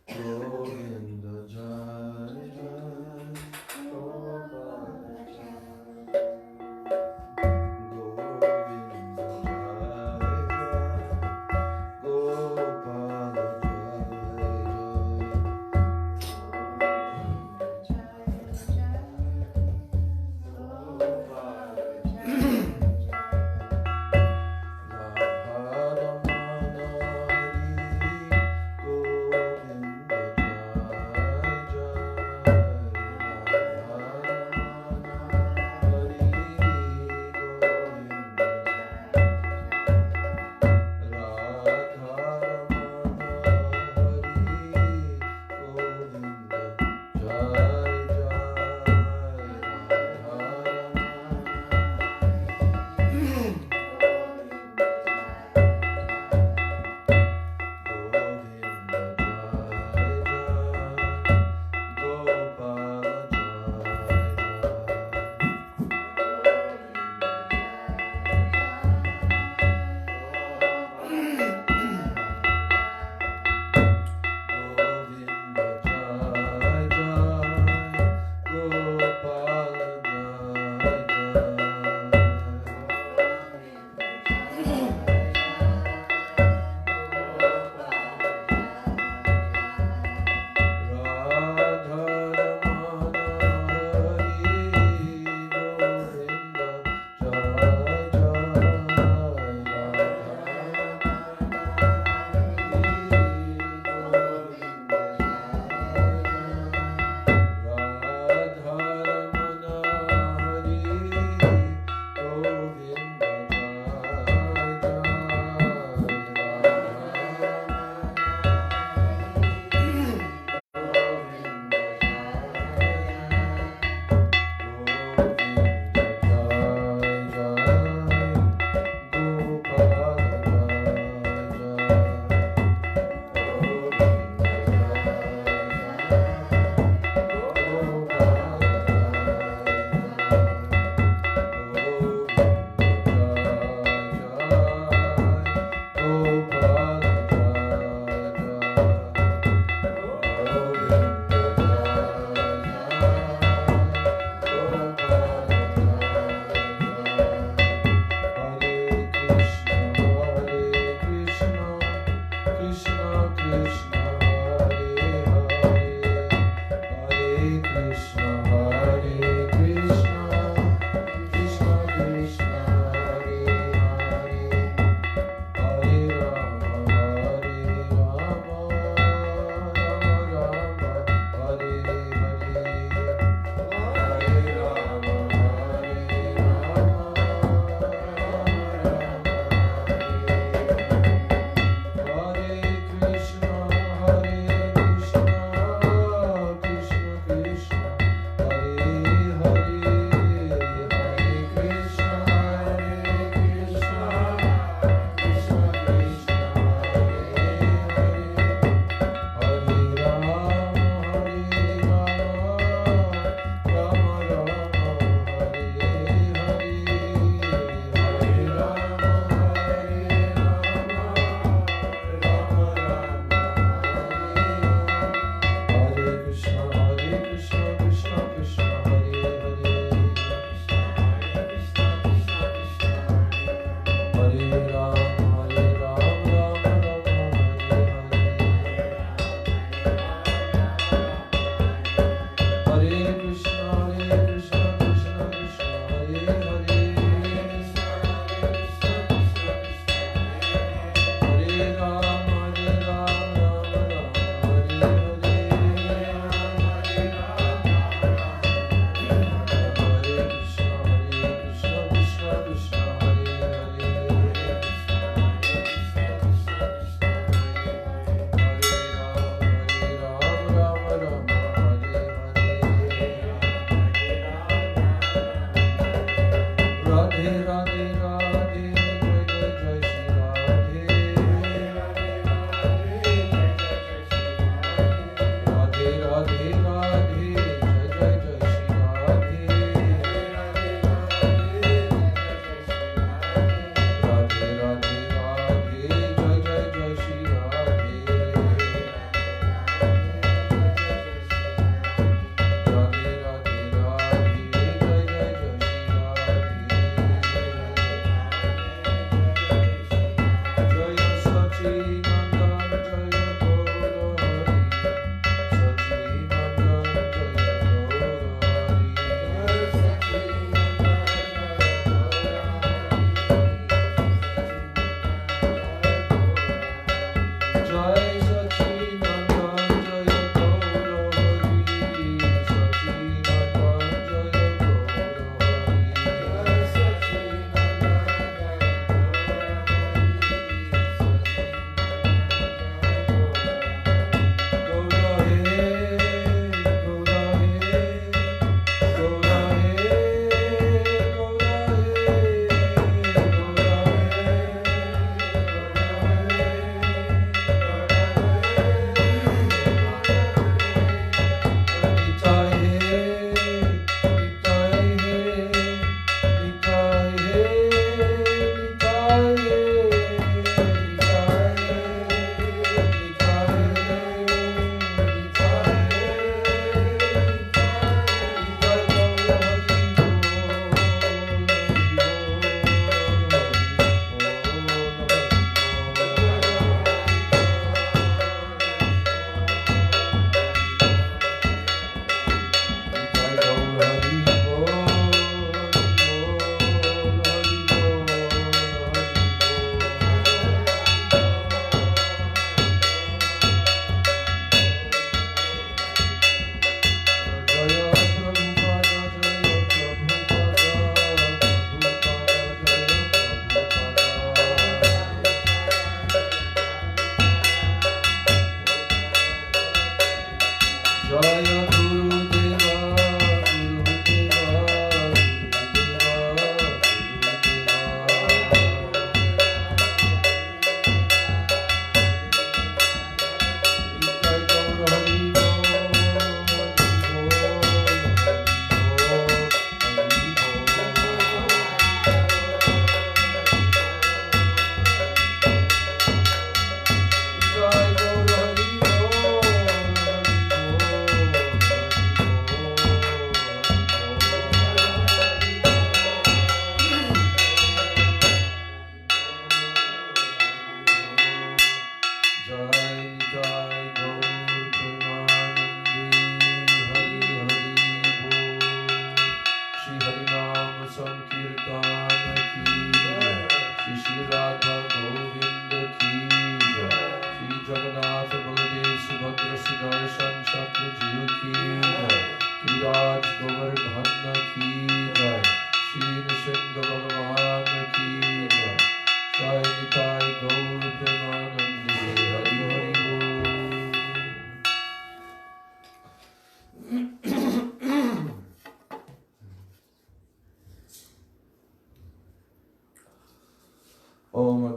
Govinda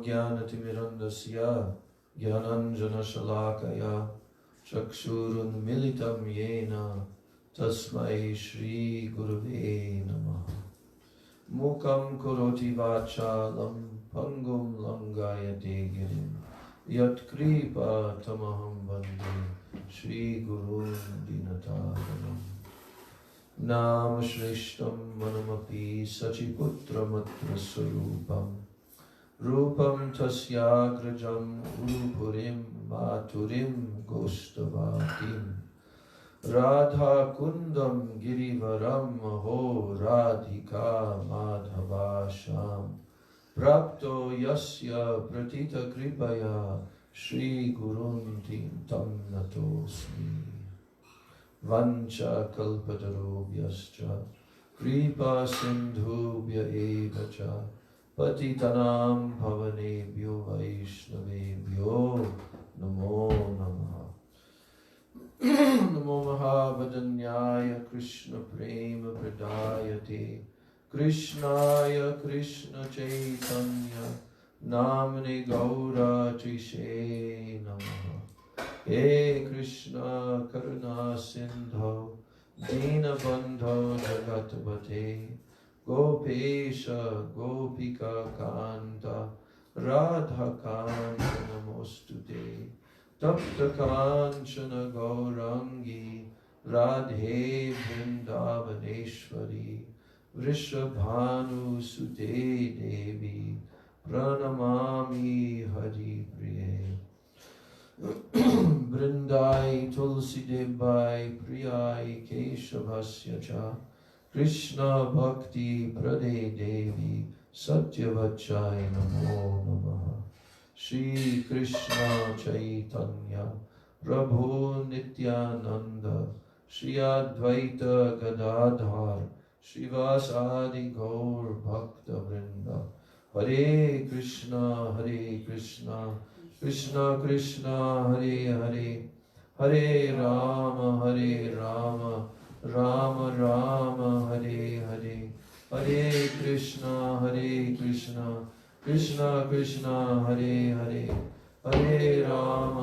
ज्ञानतिमिरन्दस्या ज्ञानाञ्जनशलाकया चक्षुरुन्मिलितं येन तस्मै श्रीगुरुवे नमः। मूकं करोति वाचालं पङ्गुं लङ्घयते गिरिं यत्कृपातमहं वन्दे श्रीगुरुं दीनतारिणम्। नाम श्रेष्ठं मनमपि सचिपुत्रमत्र स्वरूपम् रूपं तस्याग्रजं गुरुपुरीं मातुरीं गोष्ठवाटीं राधाकुन्दं गिरिवरं महो राधिका माधवाशां प्राप्तो यस्य प्रथितकृपया श्रीगुरुं तं नतोऽस्मि। वञ्चकल्पतरुभ्यश्च कृपासिन्धुभ्य एव च पतितनां भवनेभ्यो वैष्णवेभ्यो नमो नमः। नमो महावदन्याय कृष्ण प्रेम प्रदायते कृष्णाय कृष्ण चैतन्य नामने गौरातिशे नमः। हे कृष्ण करुणा सिंधो दीनबन्धो जगत्पते गोपेश गोपिका कांत राधा कांत नमोस्तुते। तप्त कांचन गौरांगी राधे वृंदावनेश्वरी वृषभानुसुते देवी प्रणमामि हरिप्रिये। वृंदाय तुलसी देवाय प्रियाय केशवस्य च कृष्ण भक्ति प्रदे देवी सत्यवच्चाय नमो नमः। श्री कृष्ण चैतन्य प्रभु नित्यानंद श्री अद्वैत गदाधर श्रीवासादि गौर भक्त वृंद। हरे कृष्ण कृष्ण कृष्ण हरे हरे हरे राम राम राम हरे हरे। हरे Krishna Krishna Krishna Hare Hare Hare Ram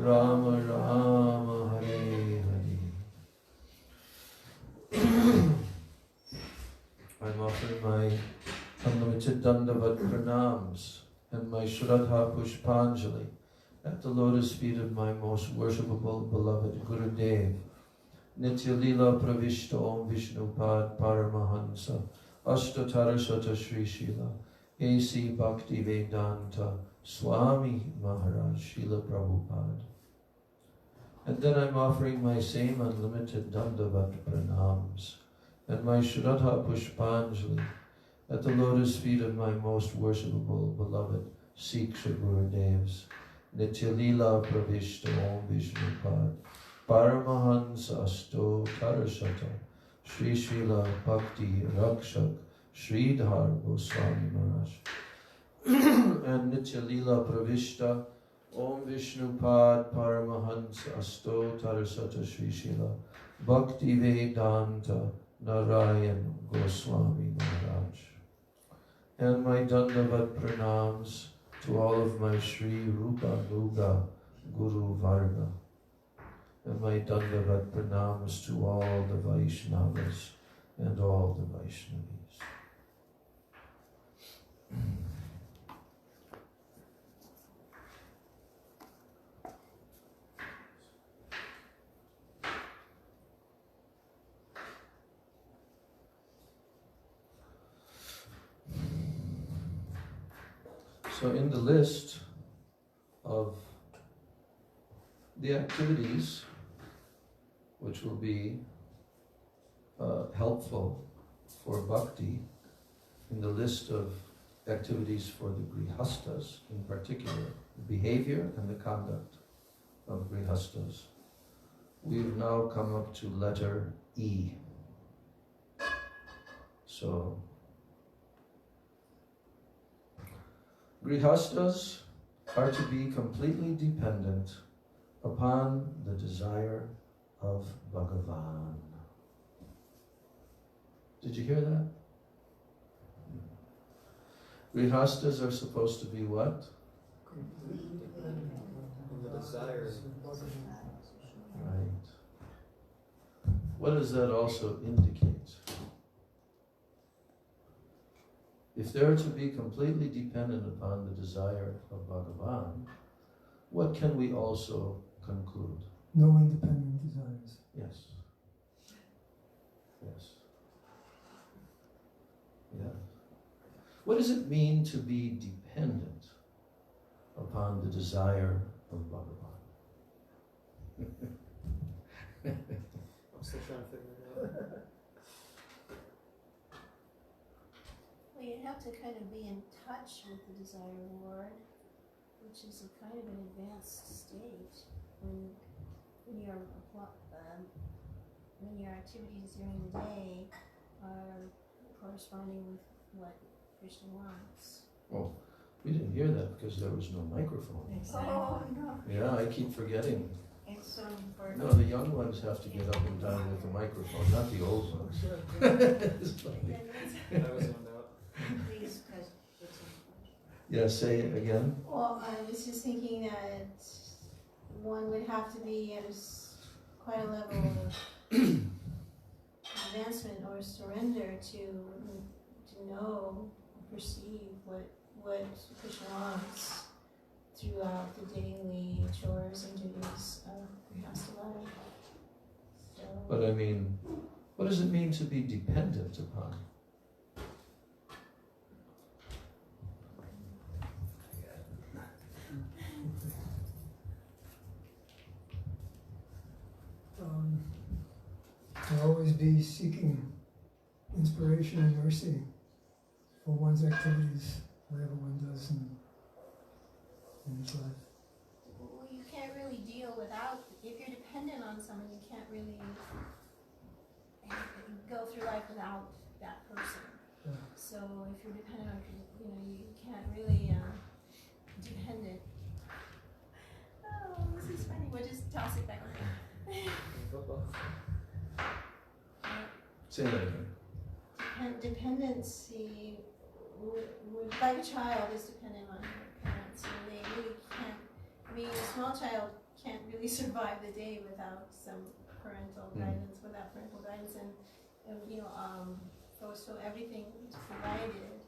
Ram Ram Hare Hare. I'm offering my unlimited Dandavat pranams and my Shraddha Pushpanjali at the lotus feet of my most worshipable beloved Gurudev, Nitya Lila Pravishta Om Vishnupad Paramahansa Ashtatarasata Sri Srila A.C. Bhakti Vedanta Swami Maharaj Srila Prabhupada. And then I'm offering my same unlimited Dandavat pranams and my Shraddha Pushpanjali at the lotus feet of my most worshipable beloved Siksha Gurudevs, Nitya Lila Pravishta Om Vishnupad Paramahansa Asto Tarasata Sri Srila Bhakti Rakshak Sridhar Goswami Maharaj and Nitya Lila Pravishta Om Vishnupad Paramahansa Asto Tarasata Sri Srila Bhakti Vedanta Narayan Goswami Maharaj. And my Dandavat pranams to all of my Sri Rupa Nuga Guru Varga. And my Dandavat pranams to all the Vaishnavas and all the Vaishnavis. So in the list of the activities which will be helpful for bhakti, in the list of activities for the grihastas, in particular, the behavior and the conduct of grihastas, we've now come up to letter E. So, grihastas are to be completely dependent upon the desire of Bhagavan. Did you hear that? Grihastas are supposed to be what? The desire. Right. What does that also indicate? If they're to be completely dependent upon the desire of Bhagavan, what can we also conclude? No independent desires. Yes. Yes. Yeah. What does it mean to be dependent upon the desire of Bhagavan? I'm still trying to figure it out. Well, you have to kind of be in touch with the desire Lord, which is a kind of an advanced state when your activities during the day are corresponding with what Krishna wants. Oh, we didn't hear that because there was no microphone. Oh no! Yeah, I keep forgetting. It's so important. No, the young ones have to get up and down with the microphone, not the old ones. It's funny. I was on out. Please, because it's important. Yeah, say it again. Well, I was just thinking that one would have to be at quite a level of advancement or surrender to know, perceive what Krishna wants throughout the daily chores and duties of grihastha life. So, But I mean, what does it mean to be dependent upon? To always be seeking inspiration and mercy for one's activities, whatever one does in his life. well, you can't really deal without, if you're dependent on someone, you can't really go through life without that person. Yeah. So if you're dependent on, you can't really dependent. Oh, this is funny. We'll just toss it back on. Say that again. Dependency would, like a child is dependent on their parents, and they really can't. I mean, a small child can't really survive the day without some parental guidance, so everything is provided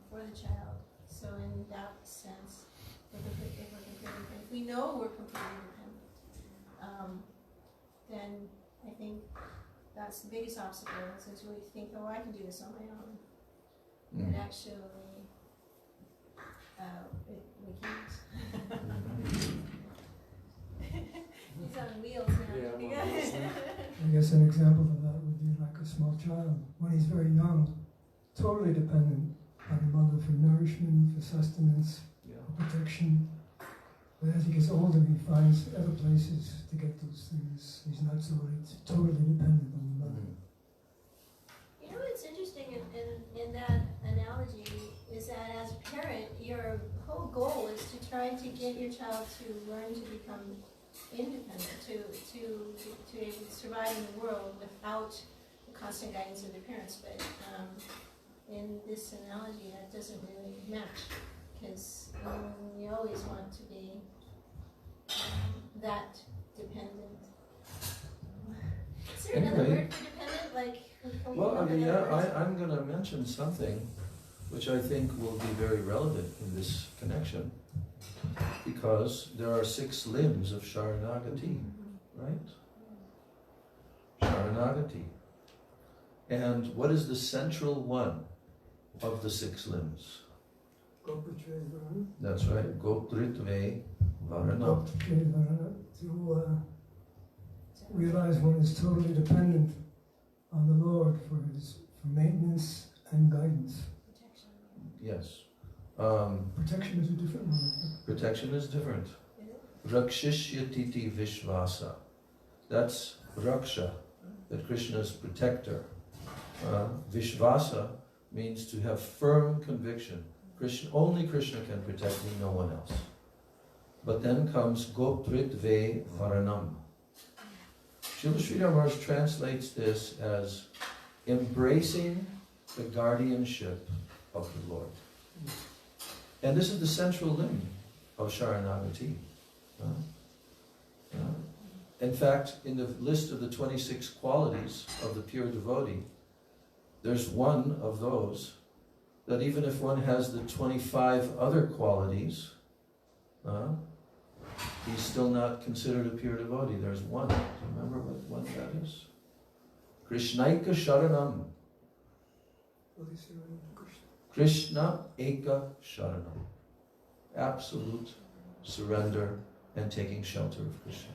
for the child. So in that sense, if we know we're completely dependent, then I think that's the biggest obstacle, since we think, oh, I can do this on my own. But actually, we can't. He's on wheels now. Yeah, I guess an example of that would be like a small child. When he's very young, totally dependent on the mother for nourishment, for sustenance, for protection. But as he gets older, he finds other places to get those things. He's not totally dependent on the mother. You know what's interesting in that analogy is that as a parent, your whole goal is to try to get your child to learn to become independent, to be able to survive in the world without the constant guidance of their parents. But in this analogy, that doesn't really match, because you always want to be that dependent. Is there another Anyway. word for dependent? Like, can we Well, come up I with mean, another word? I'm going to mention something which I think will be very relevant in this connection, because there are 6 limbs of Sharanagati, right? Sharanagati. And what is the central one of the 6 limbs? That's right, Gopritve Varanam. To realize one is totally dependent on the Lord for maintenance and guidance. Protection. Yes. Protection is a different one. Protection is different. Is it? Rakshishyatiti Vishvasa. That's Raksha, that Krishna's protector. Vishvasa means to have firm conviction. Only Krishna can protect me, no one else. But then comes Gopritve Varanam. Srila Sridhar Maharaj translates this as embracing the guardianship of the Lord. And this is the central limb of Sharanagati. In fact, in the list of the 26 qualities of the pure devotee, there's one of those that even if one has the 25 other qualities, he's still not considered a pure devotee. There's one. Do you remember what one that is? Krishnaika Sharanam. Krishna Eka Sharanam. Absolute surrender and taking shelter of Krishna.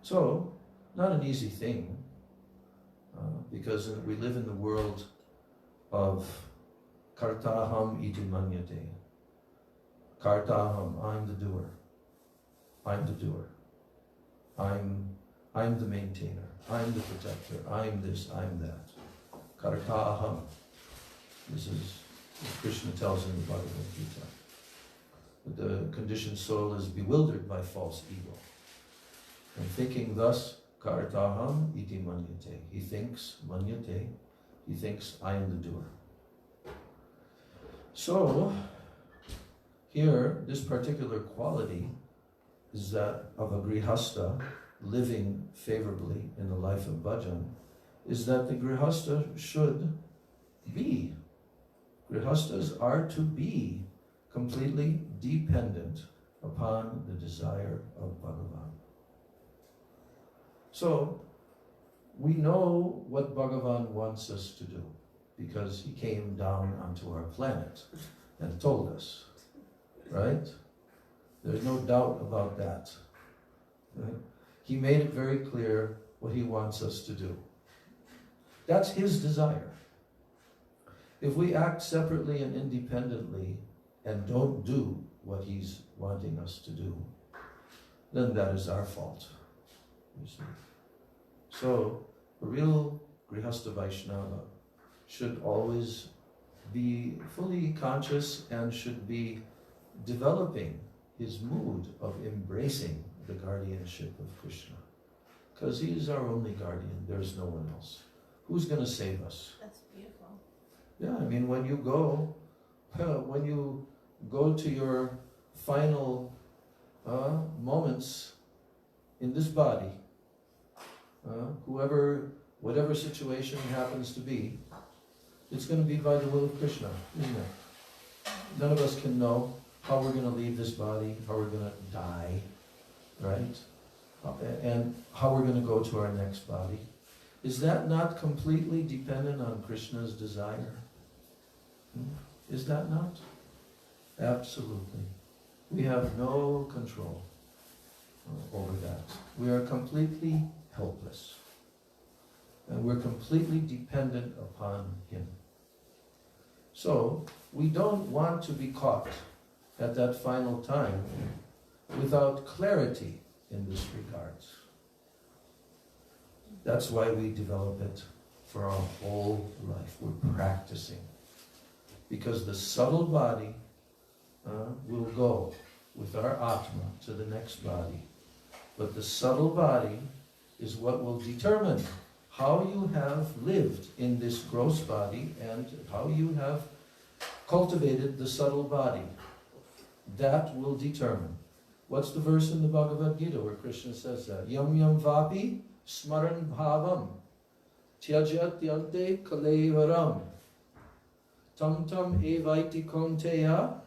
So, not an easy thing, because we live in the world of Kartaham iti manyate. Kartaham, I'm the doer. I'm the doer. I'm the maintainer. I'm the protector. I'm this, I'm that. Kartaham. This is what Krishna tells in the Bhagavad Gita. But the conditioned soul is bewildered by false ego. And thinking thus, Kartaham iti manyate. He thinks, manyate, he thinks, I am the doer. So, here, this particular quality is that of a grihasta living favorably in the life of bhajan, is that the grihasta should be. Grihastas are to be completely dependent upon the desire of Bhagavan. So, we know what Bhagavan wants us to do, because he came down onto our planet and told us, right? There's no doubt about that. Right? He made it very clear what he wants us to do. That's his desire. If we act separately and independently and don't do what he's wanting us to do, then that is our fault. You see. So, a real Grihastha Vaishnava should always be fully conscious and should be developing his mood of embracing the guardianship of Krishna. Because he is our only guardian, there's no one else. Who's going to save us? That's beautiful. Yeah, I mean, when you go to your final moments in this body, whatever situation happens to be, it's going to be by the will of Krishna, isn't it? None of us can know how we're going to leave this body, how we're going to die, right? And how we're going to go to our next body. Is that not completely dependent on Krishna's desire? Is that not? Absolutely. We have no control over that. We are completely helpless. And we're completely dependent upon him. So, we don't want to be caught at that final time without clarity in this regards. That's why we develop it for our whole life. We're practicing. Because the subtle body will go with our Atma to the next body. But the subtle body is what will determine how you have lived in this gross body and how you have cultivated the subtle body. That will determine. What's the verse in the Bhagavad Gita where Krishna says that? Yam yam vapi smaran bhavam tyajatyante kalevaram tam tam evaiti konteya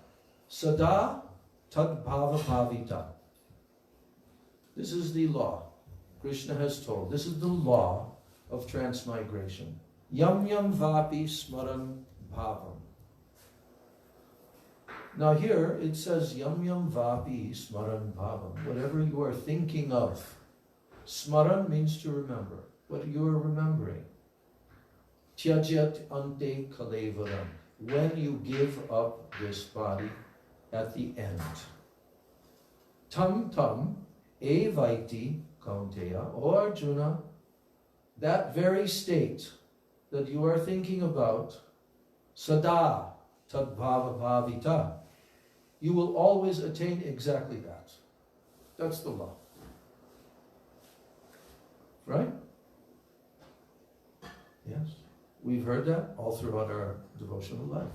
sada tad bhava bhavita. This is the law. Krishna has told. This is the law of transmigration. Yam yam vapi smaran bhavam. Now here it says yam yam vapi smaran bhavam. Whatever you are thinking of. Smaran means to remember. What you are remembering. Tyajat ante kalevaram. When you give up this body at the end. Tam tam evaiti kaunteya. O Arjuna, that very state that you are thinking about, sada tad bhava bhavita, you will always attain exactly that. That's the law. Right? Yes. We've heard that all throughout our devotional life.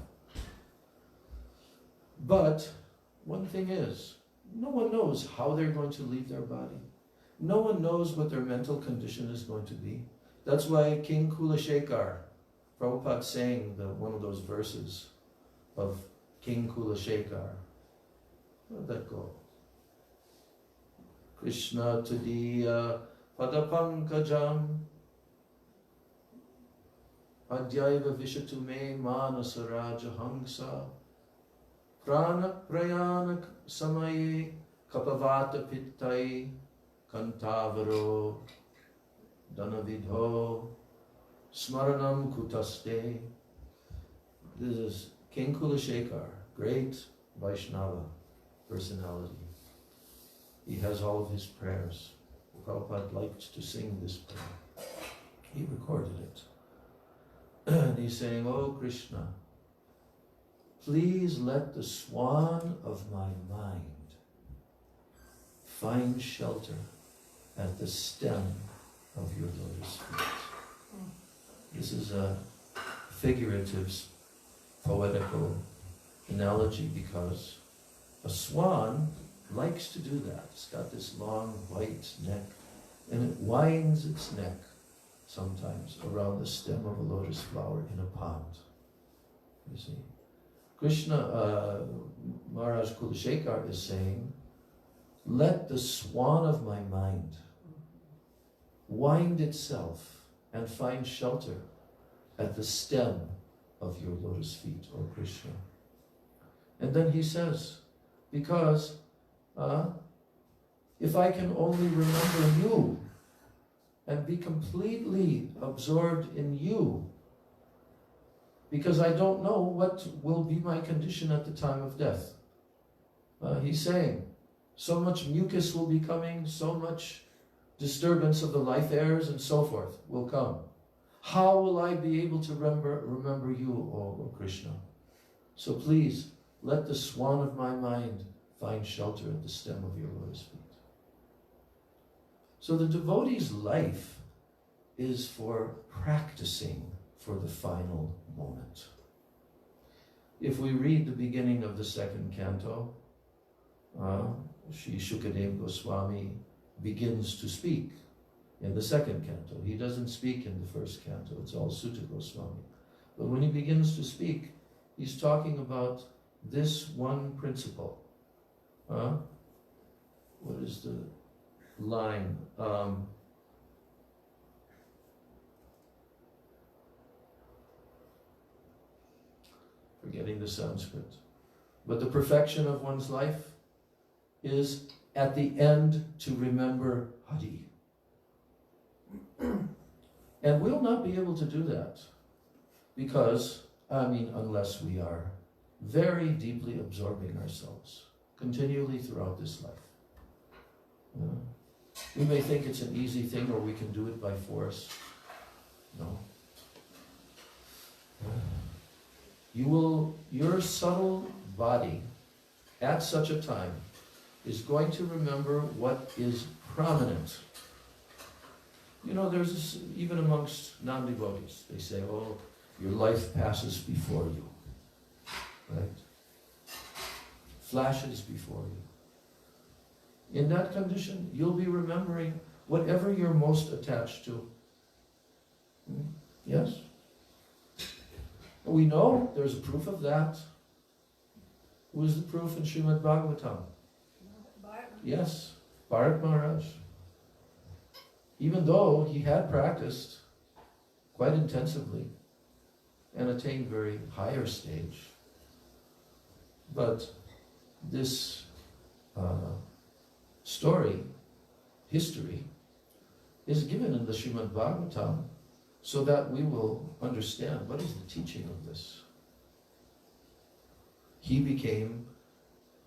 But one thing is, no one knows how they're going to leave their body. No one knows what their mental condition is going to be. That's why King Kulashekar, Prabhupada sang one of those verses of King Kulashekar. Let that go. Krishna Tudiya Padapankajam Adyaiva Vishatume Manasaraja Hangsa Prana Prayanak Samaye Kapavata Pittai Kantavaro Danavidho Smaranam Kutaste. This is King Kulashekar, great Vaishnava personality. He has all of his prayers. Prabhupada liked to sing this prayer. He recorded it. And he's saying, "Oh Krishna, please let the swan of my mind find shelter at the stem of your lotus feet." This is a figurative, poetical analogy because a swan likes to do that. It's got this long white neck and it winds its neck sometimes around the stem of a lotus flower in a pond. You see? Krishna, Maharaj Kulashekar is saying, let the swan of my mind wind itself and find shelter at the stem of your lotus feet, O Krishna. And then he says, because if I can only remember you and be completely absorbed in you, because I don't know what will be my condition at the time of death. He's saying, so much mucus will be coming, so much disturbance of the life airs and so forth will come. How will I be able to remember you, O Krishna? So please, let the swan of my mind find shelter at the stem of your lotus feet. So the devotee's life is for practicing for the final moment. If we read the beginning of the second canto, Sri Shukadev Goswami begins to speak in the second canto. He doesn't speak in the first canto, it's all Sutta Goswami. But when he begins to speak, he's talking about this one principle. What is the line? Forgetting the Sanskrit. But the perfection of one's life is at the end to remember Hari. And we'll not be able to do that because, unless we are very deeply absorbing ourselves continually throughout this life. We may think it's an easy thing or we can do it by force. No. Your subtle body at such a time is going to remember what is prominent. You know, there's this, even amongst non-devotees, they say, oh, your life passes before you, right? Flashes before you. In that condition, you'll be remembering whatever you're most attached to. Yes? We know there's a proof of that. Who is the proof in Srimad Bhagavatam? Yes, Bharat Maharaj. Even though he had practiced quite intensively and attained very higher stage, but this history, is given in the Srimad Bhagavatam so that we will understand what is the teaching of this. He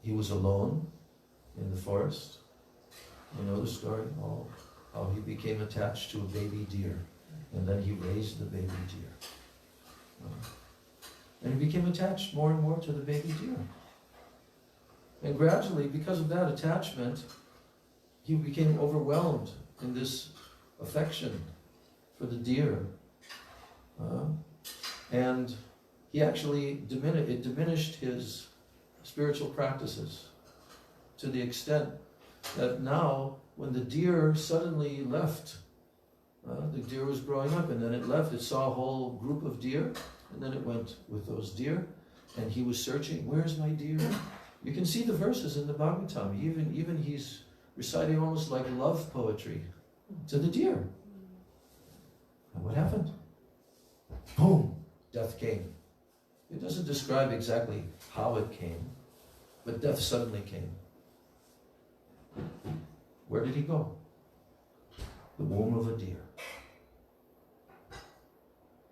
was alone in the forest. You know the story? Oh, how he became attached to a baby deer, and then he raised the baby deer. And he became attached more and more to the baby deer. And gradually, because of that attachment, he became overwhelmed in this affection for the deer. And he actually diminished his spiritual practices to the extent that now, when the deer suddenly left, the deer was growing up, and then it left, it saw a whole group of deer, and then it went with those deer, and he was searching, where's my deer? You can see the verses in the Bhagavatam. Even he's reciting almost like love poetry to the deer. And what happened? Boom! Death came. It doesn't describe exactly how it came, but death suddenly came. Where did he go? The womb of a deer.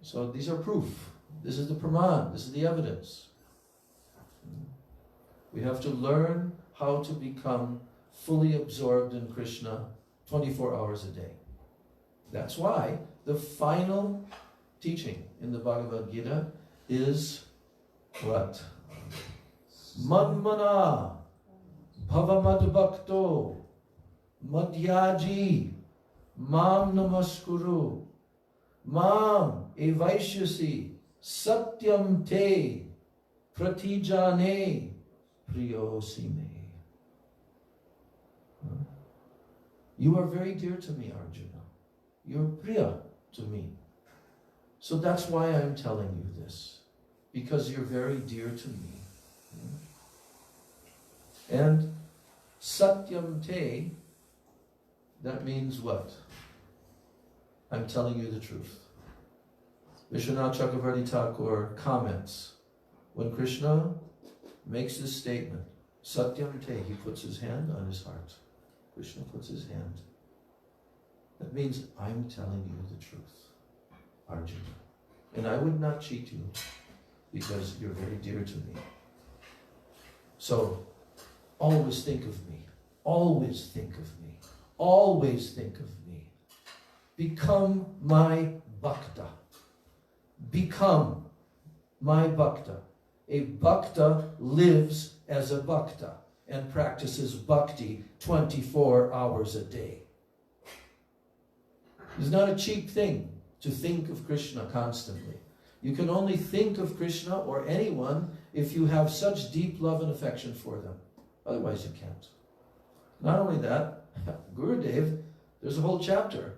So these are proof. This is the praman. This is the evidence. We have to learn how to become fully absorbed in Krishna 24 hours a day. That's why the final teaching in the Bhagavad Gita is what? Manmana bhavamad bhakto madhyaji mam namaskuru mam evaishyasi satyam te pratijane priyosime. You are very dear to me, Arjuna. You're priya to me. So that's why I'm telling you this. Because you're very dear to me. And satyam te, that means what? I'm telling you the truth. Vishwanath Chakravarti Thakur comments, when Krishna makes this statement, satyam te, he puts his hand on his heart. Krishna puts his hand. That means I'm telling you the truth, Arjuna. And I would not cheat you because you're very dear to me. So, always think of me. Always think of me. Always think of me. Become my bhakta. Become my bhakta. A bhakta lives as a bhakta and practices bhakti 24 hours a day. It's not a cheap thing to think of Krishna constantly. You can only think of Krishna or anyone if you have such deep love and affection for them. Otherwise you can't. Not only that, Gurudev, there's a whole chapter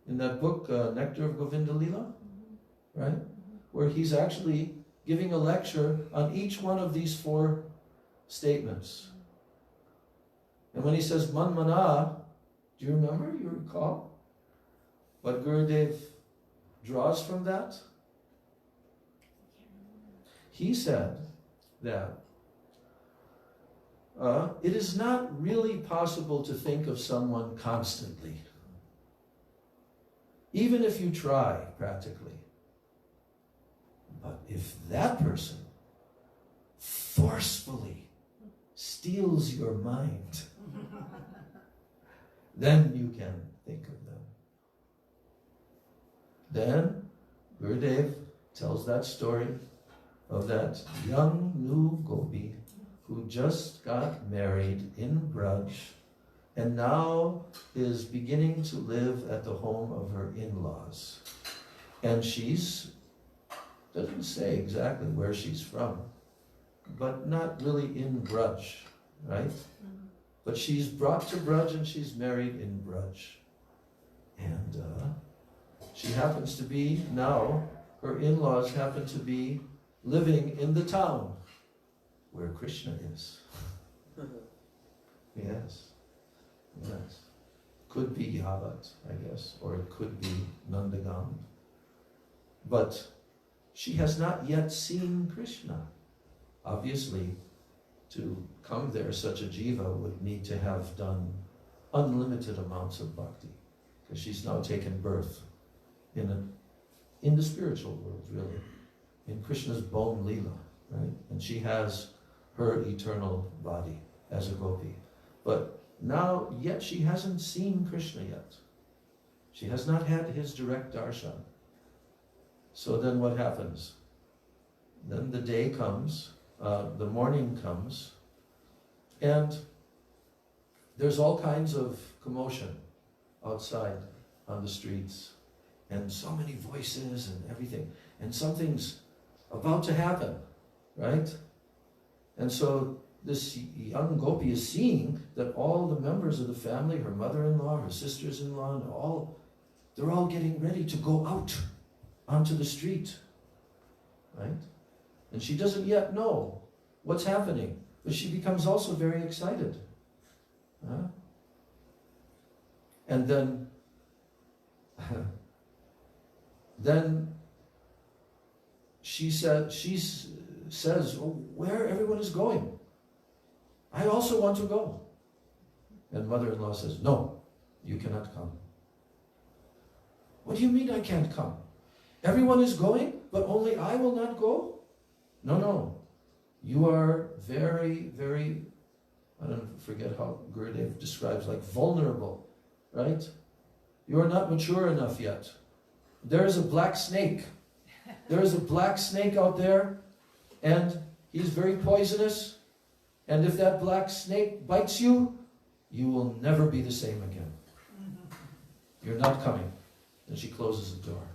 in that book, Nectar of Govinda Lila, right? Where he's actually giving a lecture on each one of these 4 statements. And when he says Manmana, do you remember? You recall? What Gurudev draws from that? He said that it is not really possible to think of someone constantly, even if you try practically. But if that person forcefully steals your mind, then you can think of them. Then Gurudev tells that story of that young new gopi who just got married in Braj and now is beginning to live at the home of her in-laws. And she's, doesn't say exactly where she's from, but not really in Braj, right? But she's brought to Braj and she's married in Braj. And she happens to be, now, her in-laws happen to be living in the town where Krishna is. Yes. Yes. Could be Yavat, I guess, or it could be Nandagam. But she has not yet seen Krishna. Obviously, to come there, such a jiva would need to have done unlimited amounts of bhakti, because she's now taken birth in the spiritual world, really, in Krishna's bone lila, right? And she has her eternal body as a gopi. But now, yet she hasn't seen Krishna yet. She has not had his direct darshan. So then what happens? Then the day comes, the morning comes, and there's all kinds of commotion outside on the streets, and so many voices and everything, and something's about to happen, right? And so this young gopi is seeing that all the members of the family, her mother-in-law, her sisters-in-law, and they're all getting ready to go out onto the street, right? And she doesn't yet know what's happening, but she becomes also very excited. And then she says, oh, where everyone is going. I also want to go. And mother-in-law says, no, you cannot come. What do you mean I can't come? Everyone is going, but only I will not go? No. You are very, very, I don't forget how Gurudev describes, like vulnerable, right? You are not mature enough yet. There is a black snake. There is a black snake out there, and he's very poisonous. And if that black snake bites you, you will never be the same again. You're not coming. And she closes the door.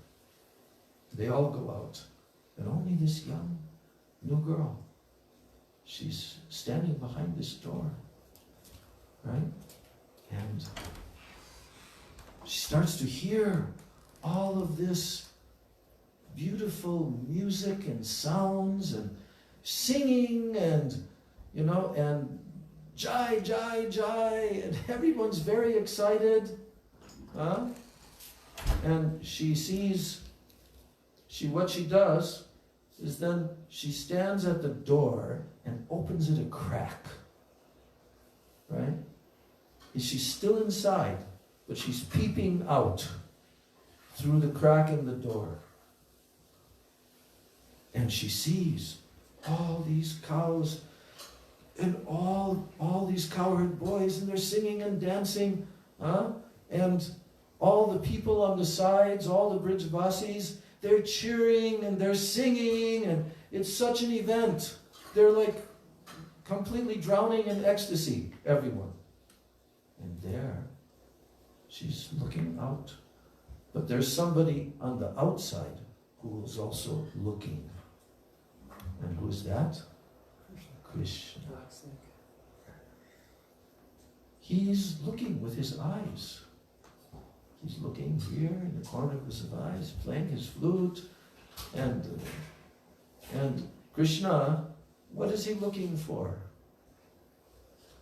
They all go out. And only this young, new girl, she's standing behind this door, right? And she starts to hear all of this beautiful music and sounds and singing and, and jai, jai, jai, and everyone's very excited. And she sees, what she does is then she stands at the door and opens it a crack, right? And she's still inside, but she's peeping out through the crack in the door. And she sees all these cows and all these cowherd boys, and they're singing and dancing, and all the people on the sides, all the Brijvasis, they're cheering and they're singing, and it's such an event. They're like completely drowning in ecstasy, everyone. And there, she's looking out. But there's somebody on the outside who is also looking. And who is that? Krishna. He's looking with his eyes. He's looking here in the corner of his eyes, playing his flute. And Krishna, what is he looking for?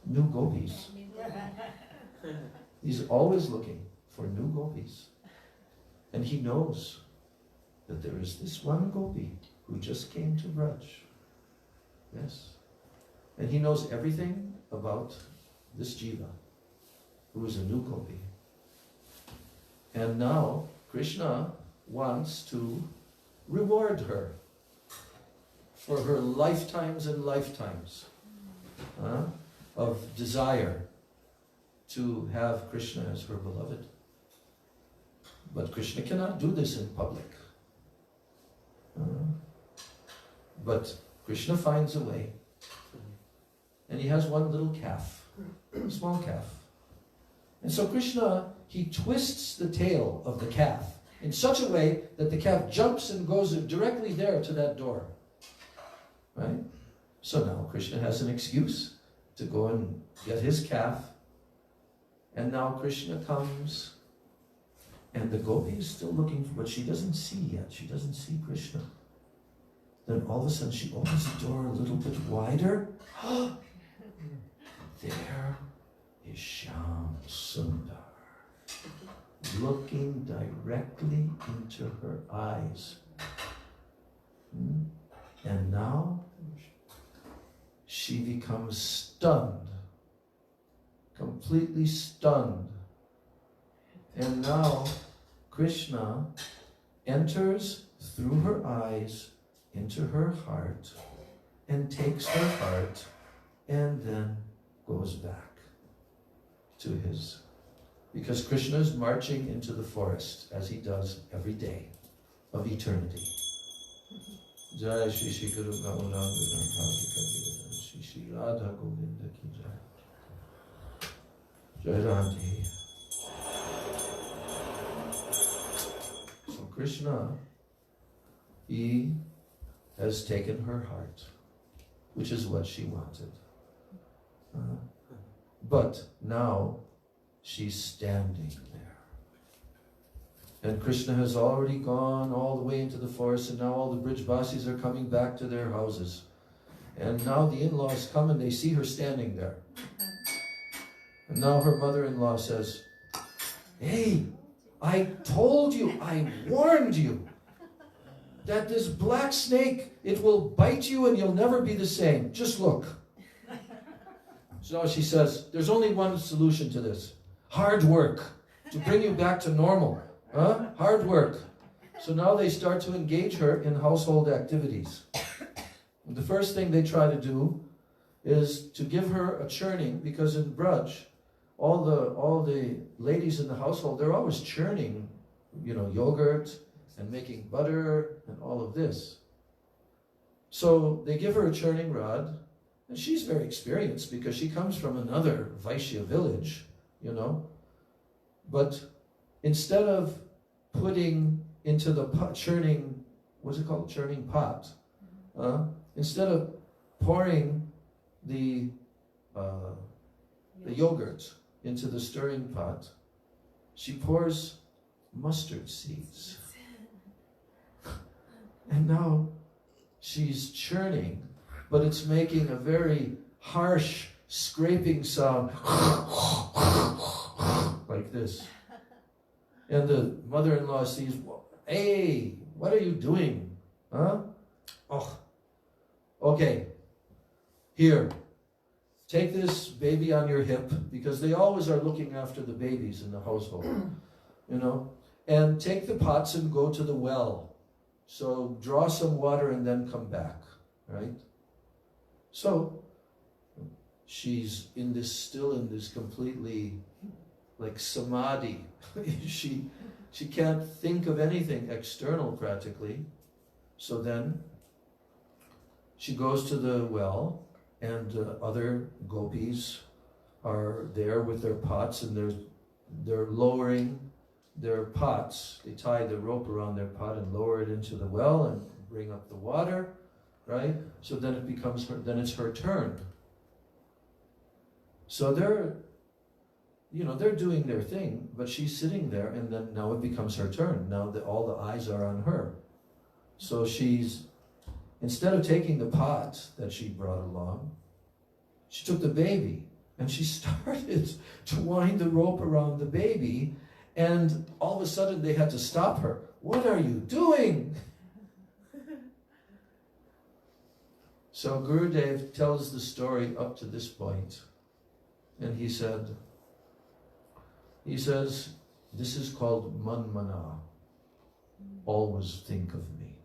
New gopis. He's always looking for new gopis. And he knows that there is this one gopi who just came to Braj. Yes. And he knows everything about this jiva, who is a new gopi. And now Krishna wants to reward her for her lifetimes and lifetimes of desire to have Krishna as her beloved. But Krishna cannot do this in public. But Krishna finds a way. and he has one little calf, a small calf. And so Krishna, he twists the tail of the calf in such a way that the calf jumps and goes directly there to that door. Right? So now Krishna has an excuse to go and get his calf. And now Krishna comes, and the gopi is still looking, but she doesn't see yet. She doesn't see Krishna. Then all of a sudden she opens the door a little bit wider. There is Shyam Sundar, looking directly into her eyes. And now she becomes stunned, completely stunned. And now Krishna enters through her eyes into her heart and takes her heart and then goes back to his. Because Krishna is marching into the forest as he does every day of eternity. Jai Shri Shri Guru Gauranga Shri Shri Radha Govinda Ki Jai. Jai Radhe. So Krishna, he has taken her heart, which is what she wanted. But now she's standing there. And Krishna has already gone all the way into the forest, and now all the Brijbasis are coming back to their houses. And now the in-laws come and they see her standing there. And now her mother-in-law says, "Hey, I told you, I warned you, that this black snake, it will bite you and you'll never be the same. Just look." So she says, there's only one solution to this. Hard work to bring you back to normal. Hard work. So now they start to engage her in household activities. And the first thing they try to do is to give her a churning, because in Braj, all the ladies in the household, they're always churning, yogurt and making butter and all of this. So they give her a churning rod, and she's very experienced because she comes from another Vaishya village, But instead of putting into the pot, churning, what's it called? Churning pot. Instead of pouring the yogurt into the stirring pot, she pours mustard seeds. And now she's churning, but it's making a very harsh scraping sound like this. And the mother-in-law sees, "Hey, what are you doing? Oh, okay, here, take this baby on your hip," because they always are looking after the babies in the household, and take the pots and go to the well. So draw some water and then come back, right? So she's still in this completely like samadhi. She can't think of anything external practically. So then she goes to the well, and other gopis are there with their pots, and they're lowering their pots. They tie the rope around their pot and lower it into the well and bring up the water, right? So then it's her turn. So they're doing their thing, but she's sitting there, and then now it becomes her turn. Now all the eyes are on her. So instead of taking the pot that she brought along, she took the baby, and she started to wind the rope around the baby, and all of a sudden they had to stop her. "What are you doing?" So Gurudev tells the story up to this point, and he says, this is called manmana. Always think of me.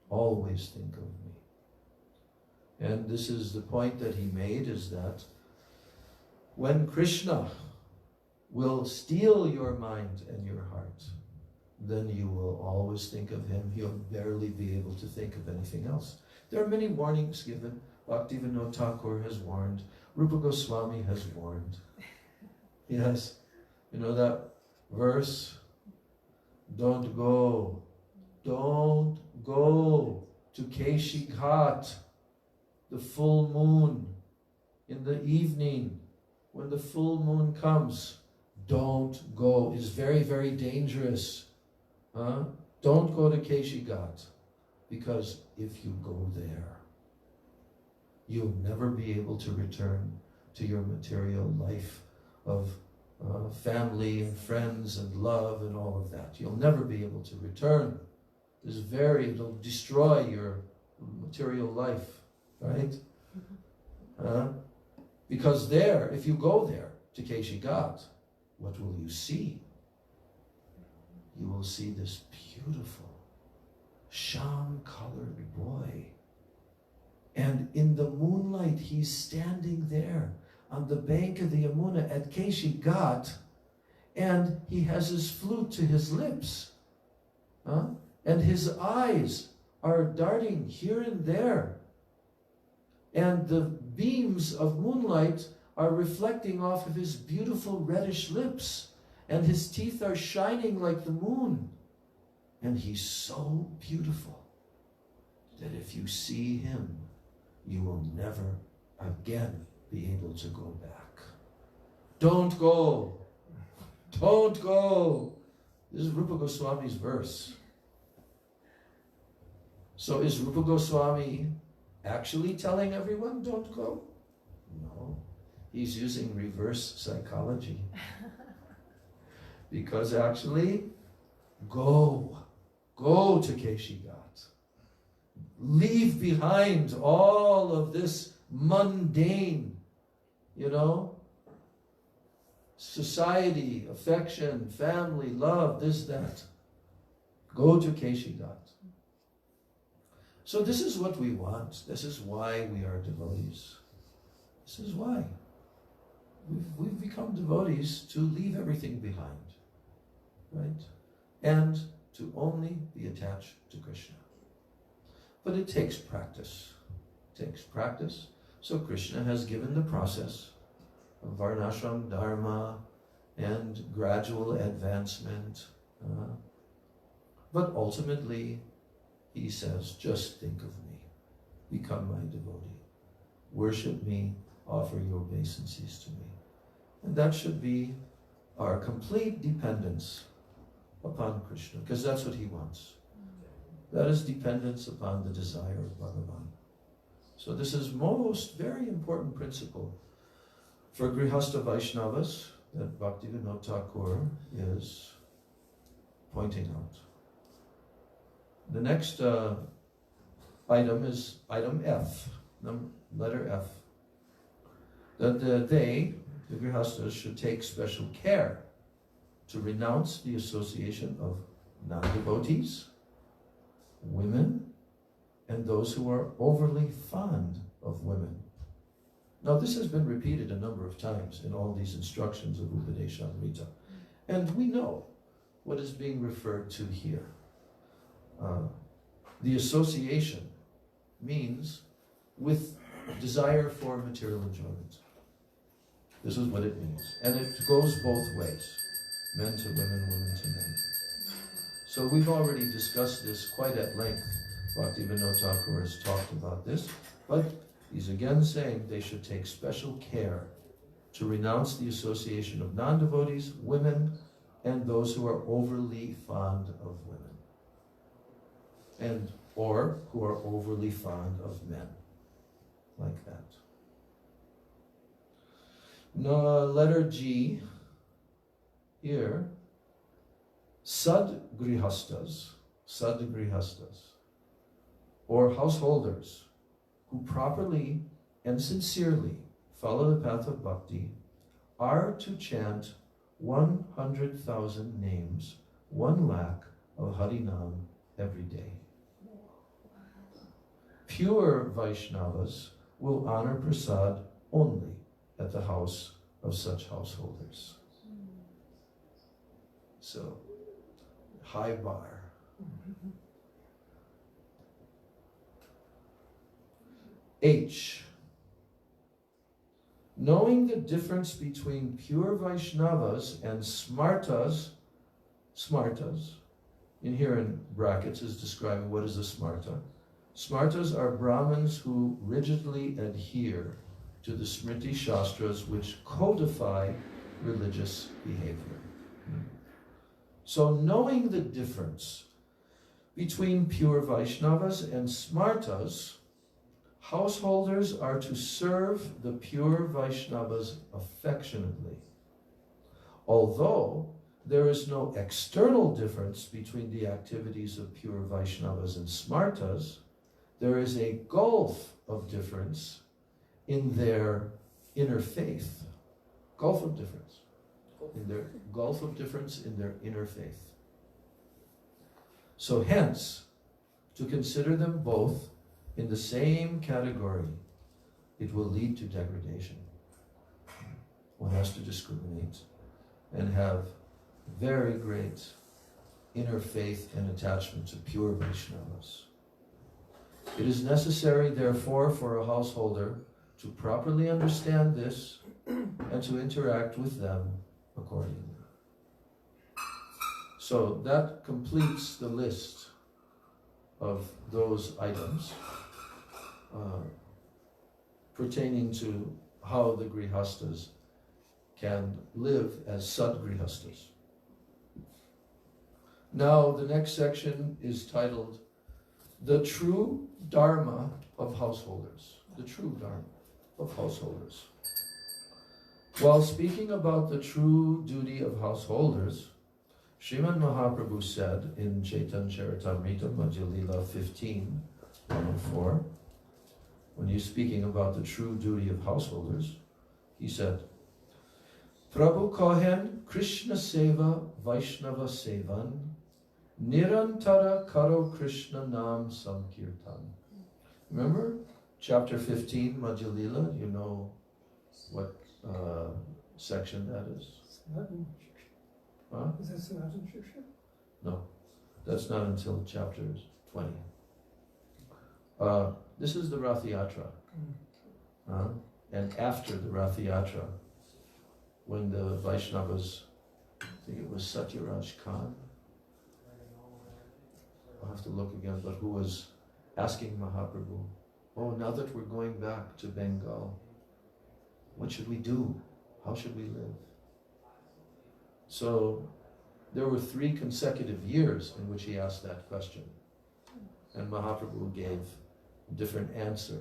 Always think of me. And this is the point that he made, is that when Krishna will steal your mind and your heart, then you will always think of him. You'll barely be able to think of anything else. There are many warnings given. Bhaktivinoda Thakur has warned. Rupa Goswami has warned. Yes. You know that verse? Don't go to Keshi Ghat, the full moon, in the evening, when the full moon comes. Don't go. It's very, very dangerous. Don't go to Keshi Ghat, because if you go there, you'll never be able to return to your material life of family and friends and love and all of that. You'll never be able to return. It'll destroy your material life, right? Because there, if you go there to Keshi Ghat, what will you see? You will see this beautiful, sham-colored boy. And in the moonlight, he's standing there on the bank of the Yamuna at Keshi Ghat, and he has his flute to his lips. And his eyes are darting here and there. And the beams of moonlight are reflecting off of his beautiful reddish lips. And his teeth are shining like the moon. And he's so beautiful that if you see him, you will never again be able to go back. Don't go. Don't go. This is Rupa Goswami's verse. So is Rupa Goswami actually telling everyone don't go? No. He's using reverse psychology. Because actually, go to Keshi Ghat. Leave behind all of this mundane, society, affection, family, love, this, that. Go to Keshi Ghat. So this is what we want. This is why we are devotees. This is why. We've become devotees to leave everything behind, right? And to only be attached to Krishna. But it takes practice. It takes practice. So Krishna has given the process of Varnashram Dharma and gradual advancement. But ultimately, he says, just think of me. Become my devotee. Worship me. Offer your obeisances to me. And that should be our complete dependence upon Krishna, because that's what he wants. That is dependence upon the desire of Bhagavan. So this is very important principle for Grihastha Vaishnavas that Bhaktivinoda Thakur is pointing out. The next item is item F, letter F. That the Grihasthas, should take special care to renounce the association of non-devotees, women, and those who are overly fond of women. Now this has been repeated a number of times in all these instructions of Upadeshamrita. And we know what is being referred to here. The association means with desire for material enjoyment. This is what it means. And it goes both ways. Men to women, women to men. So we've already discussed this quite at length. Bhaktivinoda Thakur has talked about this. But he's again saying they should take special care to renounce the association of non-devotees, women, and those who are overly fond of women. Or who are overly fond of men. Like that. Now, letter G, here, Sadgrihastas, or householders, who properly and sincerely follow the path of bhakti, are to chant 100,000 names, 1 lakh of Harinam every day. Pure Vaishnavas will honor prasad only at the house of such householders. So, high bar. H. Knowing the difference between pure Vaishnavas and Smartas, in here in brackets is describing what is a Smarta. Smartas are Brahmins who rigidly adhere to the Smriti Shastras which codify religious behavior. So knowing the difference between pure Vaishnavas and Smartas, householders are to serve the pure Vaishnavas affectionately. Although there is no external difference between the activities of pure Vaishnavas and Smartas, there is a gulf of difference in their inner faith. Gulf of difference. In their gulf of difference in their inner faith. So hence, to consider them both in the same category, it will lead to degradation. One has to discriminate and have very great inner faith and attachment to pure Vaishnavas. It is necessary, therefore, for a householder to properly understand this and to interact with them accordingly. So that completes the list of those items pertaining to how the Grihastas can live as Sadgrihastas. Now the next section is titled The True Dharma of Householders. The True Dharma of Householders. While speaking about the true duty of householders, Srimad Mahaprabhu said in Chaitanya Charitamrita, Madhya Lila 15, 104, when he's speaking about the true duty of householders, he said, Prabhu kohen Krishna seva Vaishnava sevan nirantara karo Krishna nam samkirtan. Remember chapter 15, Madhya Lila? You know what section that is? Huh? Is that Sanatana Shiksha? No, that's not until chapter 20. This is the Rath Yatra. And after the Rath Yatra, when the Vaishnavas, I think it was Satyaraj Khan, I'll have to look again, but who was asking Mahaprabhu, oh, now that we're going back to Bengal, what should we do? How should we live? So there were 3 consecutive years in which he asked that question. And Mahaprabhu gave a different answer.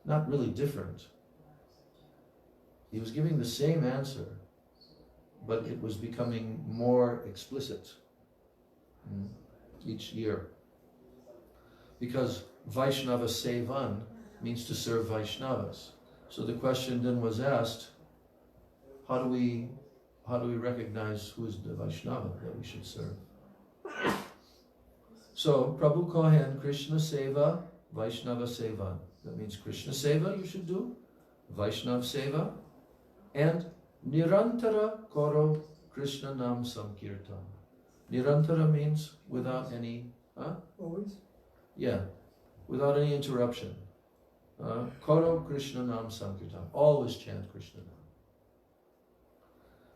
Not really different. He was giving the same answer, but it was becoming more explicit each year. Because Vaishnava Sevan means to serve Vaishnavas. So the question then was asked, how do we recognize who is the Vaishnava that we should serve? So, Prabhu Kohen, Krishna Seva, Vaishnava Seva. That means Krishna Seva you should do, Vaishnav Seva, and Nirantara Koro Krishna Nam Samkirtan. Nirantara means without any, Always? Yeah, without any interruption. Koro Krishna Nam Sankirtan. Always chant Krishna Nam.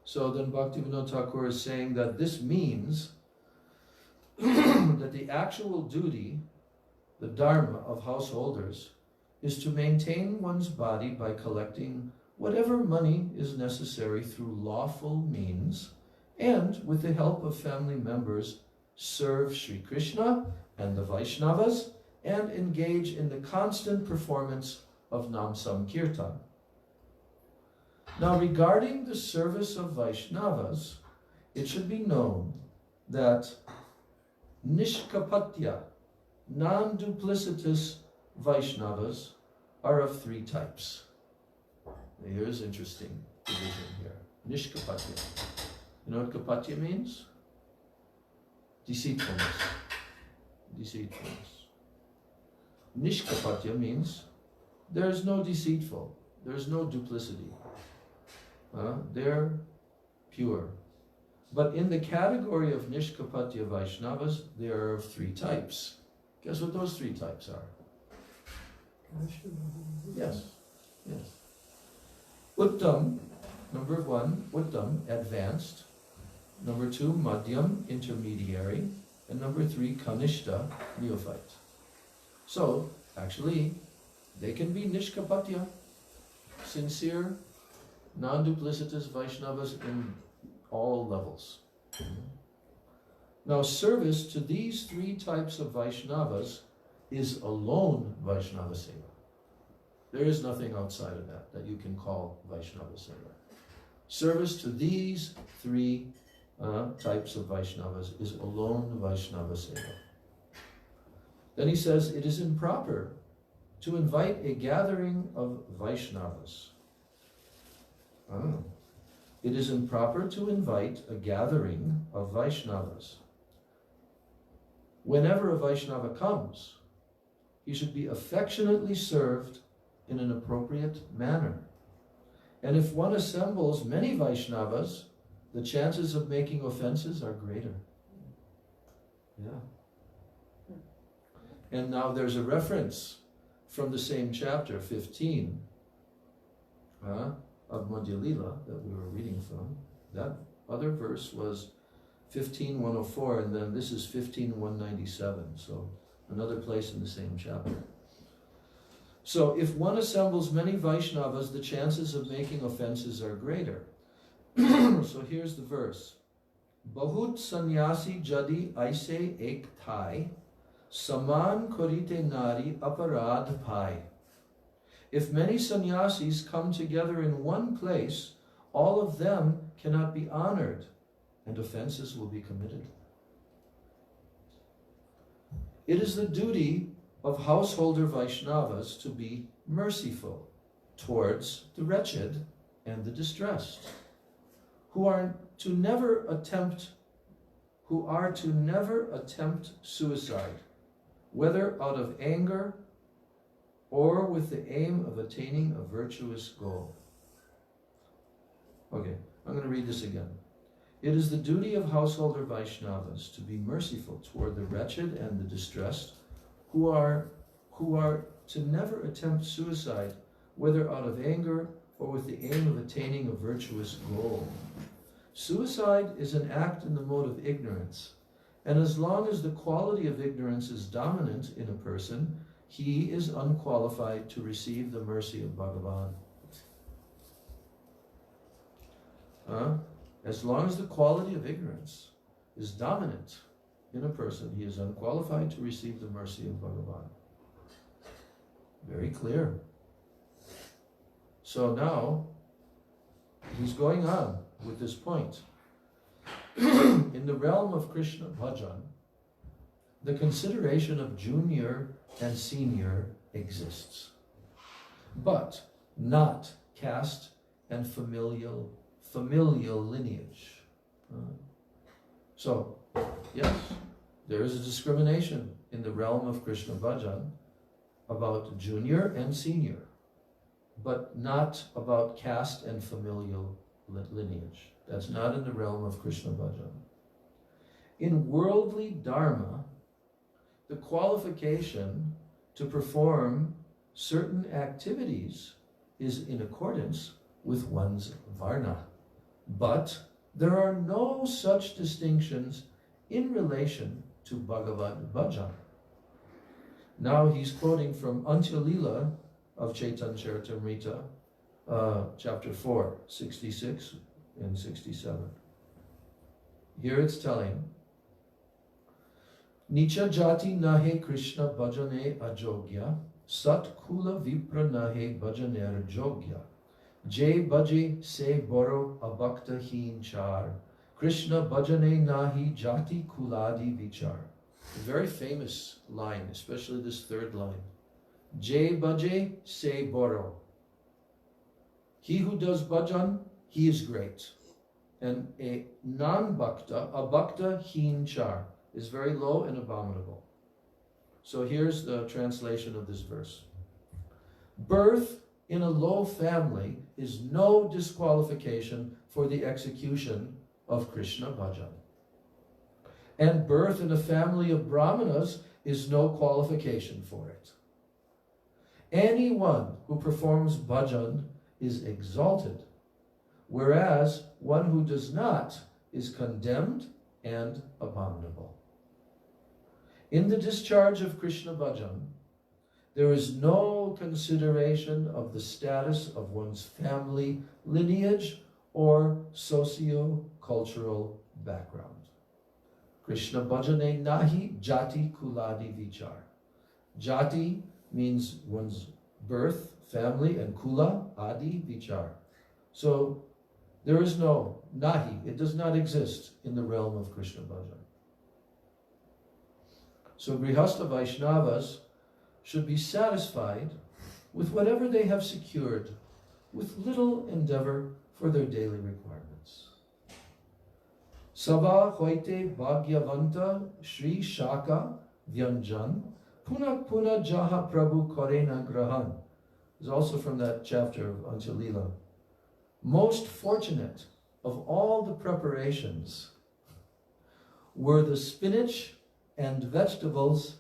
So then Bhaktivinoda Thakur is saying that this means that the actual duty, the dharma of householders, is to maintain one's body by collecting whatever money is necessary through lawful means, and with the help of family members, serve Sri Krishna and the Vaishnavas, and engage in the constant performance of Nam Samkirtan. Now, regarding the service of Vaishnavas, it should be known that Nishkapatya, non-duplicitous Vaishnavas, are of 3 types. Here's interesting division here. Nishkapatya. You know what kapatya means? Deceitfulness. Deceitfulness. Nishkapatya means there is no deceitful, there is no duplicity. They're pure. But in the category of Nishkapatya Vaishnavas, there are of 3 types. Guess what those 3 types are? Yes, yes. Uttam, number 1, Uttam, advanced. Number 2, Madhyam, intermediary. And number 3, Kanishta, neophyte. So, actually, they can be Nishkapatya, sincere, non-duplicitous Vaishnavas in all levels. Now, service to these 3 types of Vaishnavas is alone Vaishnava Seva. There is nothing outside of that you can call Vaishnava Seva. Service to these 3 types of Vaishnavas is alone Vaishnava Seva. Then he says, it is improper to invite a gathering of Vaishnavas. It is improper to invite a gathering of Vaishnavas. Whenever a Vaishnava comes, he should be affectionately served in an appropriate manner. And if one assembles many Vaishnavas, the chances of making offenses are greater. Yeah. And now there's a reference from the same chapter, 15, of Madhya Lila that we were reading from. That other verse was 15:104, and then this is 15:197, so another place in the same chapter. So if one assembles many Vaishnavas, the chances of making offenses are greater. So here's the verse. Bahut sannyasi jadi aise ek thai, saman korite nari aparad pai. If many sannyasis come together in one place, all of them cannot be honored, and offenses will be committed. It is the duty of householder Vaishnavas to be merciful towards the wretched and the distressed, who are to never attempt suicide, whether out of anger or with the aim of attaining a virtuous goal. Okay, I'm going to read this again. It is the duty of householder Vaishnavas to be merciful toward the wretched and the distressed, who are to never attempt suicide, whether out of anger or with the aim of attaining a virtuous goal. Suicide is an act in the mode of ignorance, and as long as the quality of ignorance is dominant in a person, he is unqualified to receive the mercy of Bhagavan. As long as the quality of ignorance is dominant in a person, he is unqualified to receive the mercy of Bhagavan. Very clear. So now, he's going on with this point. In the realm of Krishna bhajan, the consideration of junior and senior exists, but not caste and familial lineage. So, yes, there is a discrimination in the realm of Krishna bhajan about junior and senior, but not about caste and familial lineage. That's not in the realm of Krishna bhajan. In worldly dharma, the qualification to perform certain activities is in accordance with one's varna. But there are no such distinctions in relation to Bhagavad Bhajan. Now he's quoting from Antya Lila of Chaitanya Charitamrita, chapter 4, 66 and 67. Here it's telling, Nicha jati nahe Krishna bhajane ajogya, sat kula vipra nahe bhajaner jogya. Jay bhaje se boro abhakta heen char, Krishna bhajane nahi jati kuladi vichar. A very famous line, especially this third line. Jay bhaje se boro. He who does bhajan, he is great. And a non-bhakta, a bhakta heen char, is very low and abominable. So here's the translation of this verse. Birth in a low family is no disqualification for the execution of Krishna bhajan. And birth in a family of brahmanas is no qualification for it. Anyone who performs bhajan is exalted, whereas one who does not is condemned and abominable. In the discharge of Krishna bhajan, there is no consideration of the status of one's family, lineage, or socio-cultural background. Krishna bhajane nahi jati kuladi vichar. Jati means one's birth, family, and kula, adi, vichar. So there is no nahi, it does not exist in the realm of Krishna bhajan. So Grihastha Vaishnavas should be satisfied with whatever they have secured, with little endeavor for their daily requirements. Sabha hoite bhagyavanta Shri Shaka Vyanjan Puna Puna Jaha Prabhu Korena Grahan. Is also from that chapter of Anjalila. Most fortunate of all the preparations were the spinach and vegetables,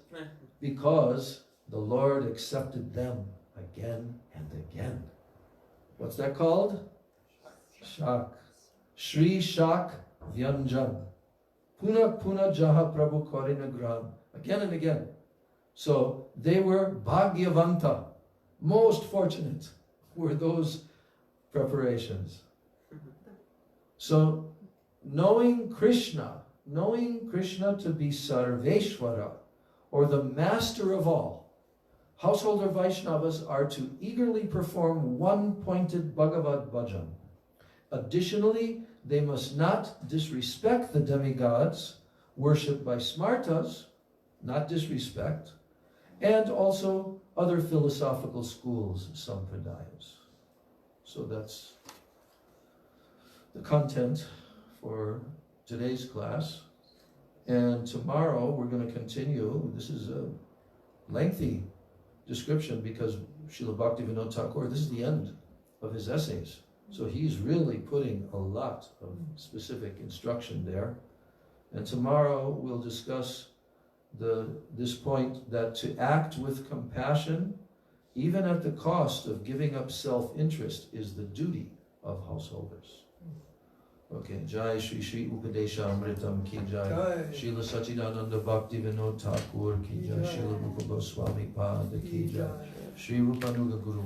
because the Lord accepted them again and again. What's that called? Shak. Shri Shak Vyanjan. Puna Puna Jaha Prabhu Korina Gram. Again and again. So they were Bhagyavanta. Most fortunate were those preparations. So knowing Krishna to be Sarveshwara, or the master of all, householder Vaishnavas are to eagerly perform one-pointed Bhagavad bhajan. Additionally, they must not disrespect the demigods worshipped by smartas, not disrespect, and also other philosophical schools, sampradayas. So that's the content for today's class. And tomorrow we're going to continue. This is a lengthy description because Srila Bhaktivinoda Thakur, this is the end of his essays. So he's really putting a lot of specific instruction there. And tomorrow we'll discuss this point that to act with compassion, even at the cost of giving up self-interest, is the duty of householders. Okay, Jai Shri Shri Upadesha Amritam Ki Jai, Srila Sachidananda Bhakti Vinod Thakur Ki Jai, Srila Rupa Goswami Pada Ki Jai, Sri Rupanuga Guru